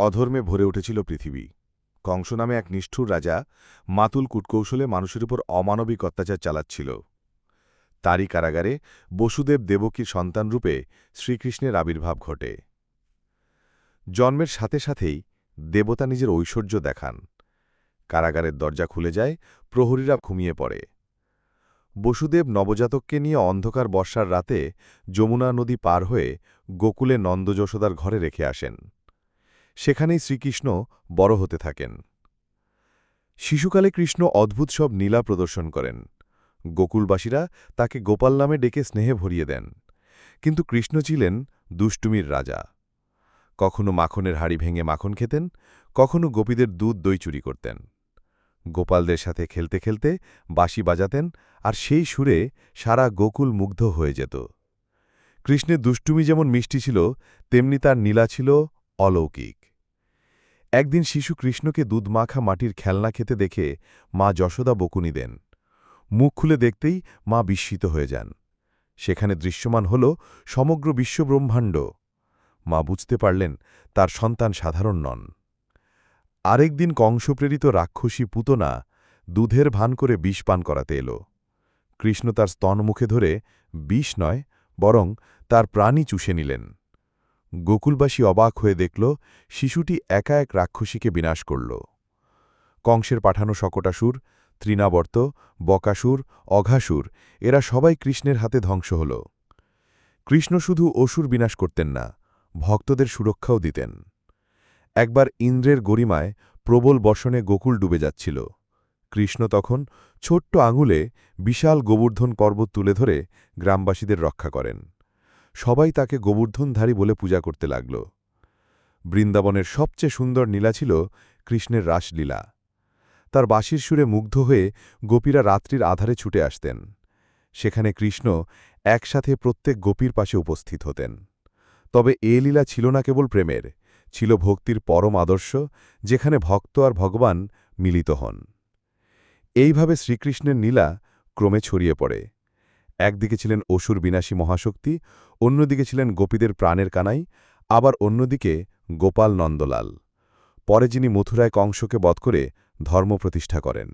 অধর্মে ভরে উঠেছিল পৃথিবী। কংস নামে এক নিষ্ঠুর রাজা মাতুল কূটকৌশলে মানুষের উপর অমানবিক অত্যাচার চালাচ্ছিল। তারই কারাগারে বসুদেব দেবকীর সন্তানরূপে শ্রীকৃষ্ণের আবির্ভাব ঘটে। জন্মের সাথে সাথেই দেবতা নিজের ঐশ্বর্য দেখান। কারাগারের দরজা খুলে যায়, প্রহরীরা ঘুমিয়ে পড়ে। বসুদেব নবজাতককে নিয়ে অন্ধকার বর্ষার রাতে যমুনা নদী পার হয়ে গোকুলে নন্দ যশোদার ঘরে রেখে আসেন। সেখানেই শ্রীকৃষ্ণ বড় হতে থাকেন। শিশুকালে কৃষ্ণ অদ্ভুত সব লীলা প্রদর্শন করেন। গোকুলবাসীরা তাকে গোপাল নামে ডেকে স্নেহে ভরিয়ে দেন। কিন্তু কৃষ্ণ ছিলেন দুষ্টুমির রাজা। কখনো মাখনের হাড়ি ভেঙে মাখন খেতেন, কখনো গোপীদের দুধ দই চুরি করতেন। গোপালদের সাথে খেলতে খেলতে বাঁশি বাজাতেন, আর সেই সুরে সারা গোকুল মুগ্ধ হয়ে যেত। কৃষ্ণের দুষ্টুমি যেমন মিষ্টি ছিল, তেমনি তার নীলা ছিল অলৌকিক। একদিন শিশু কৃষ্ণকে দুধমাখা মাটির খেলনা খেতে দেখে মা যশোদা বকুনি দেন। মুখ খুলে দেখতেই মা বিস্মিত হয়ে যান। সেখানে দৃশ্যমান হল সমগ্র বিশ্বব্রহ্মাণ্ড। মা বুঝতে পারলেন তার সন্তান সাধারণ নন। আরেকদিন কংসপ্রেরিত রাক্ষসী পুতনা দুধের ভান করে বিষ পান করাতে এল। কৃষ্ণ তার স্তন মুখে ধরে বিষ নয়, বরং তার প্রাণই চুষে নিলেন। গোকুলবাসী অবাক হয়ে দেখল শিশুটি একা এক রাক্ষসীকে বিনাশ করল। কংসের পাঠানো শকটাসুর, তৃণাবর্ত, বকাসুর, অঘাসুর এরা সবাই কৃষ্ণের হাতে ধ্বংস হল। কৃষ্ণ শুধু অসুর বিনাশ করতেন না, ভক্তদের সুরক্ষাও দিতেন। একবার ইন্দ্রের গরিমায় প্রবল বর্ষণে গোকুল ডুবে যাচ্ছিল। কৃষ্ণ তখন ছোট্ট আঙুলে বিশাল গোবর্ধন পর্বত তুলে ধরে গ্রামবাসীদের রক্ষা করেন। সবাই তাকে গোবর্ধনধারী বলে পূজা করতে লাগল। বৃন্দাবনের সবচেয়ে সুন্দর লীলা ছিল কৃষ্ণের রাসলীলা। তার বাঁশির সুরে মুগ্ধ হয়ে গোপীরা রাত্রির আধারে ছুটে আসতেন। সেখানে কৃষ্ণ একসাথে প্রত্যেক গোপীর পাশে উপস্থিত হতেন। তবে এ লীলা ছিল না কেবল প্রেমের, ছিল ভক্তির পরম আদর্শ, যেখানে ভক্ত আর ভগবান মিলিত হন। এইভাবে শ্রীকৃষ্ণের লীলা ক্রমে ছড়িয়ে পড়ে। একদিকে ছিলেন অসুর বিনাশী মহাশক্তি, অন্যদিকে ছিলেন গোপীদের প্রাণের কানাই, আবার অন্যদিকে গোপাল নন্দলাল, পরে যিনি মথুরায় কংসকে বধ করে ধর্ম প্রতিষ্ঠা করেন।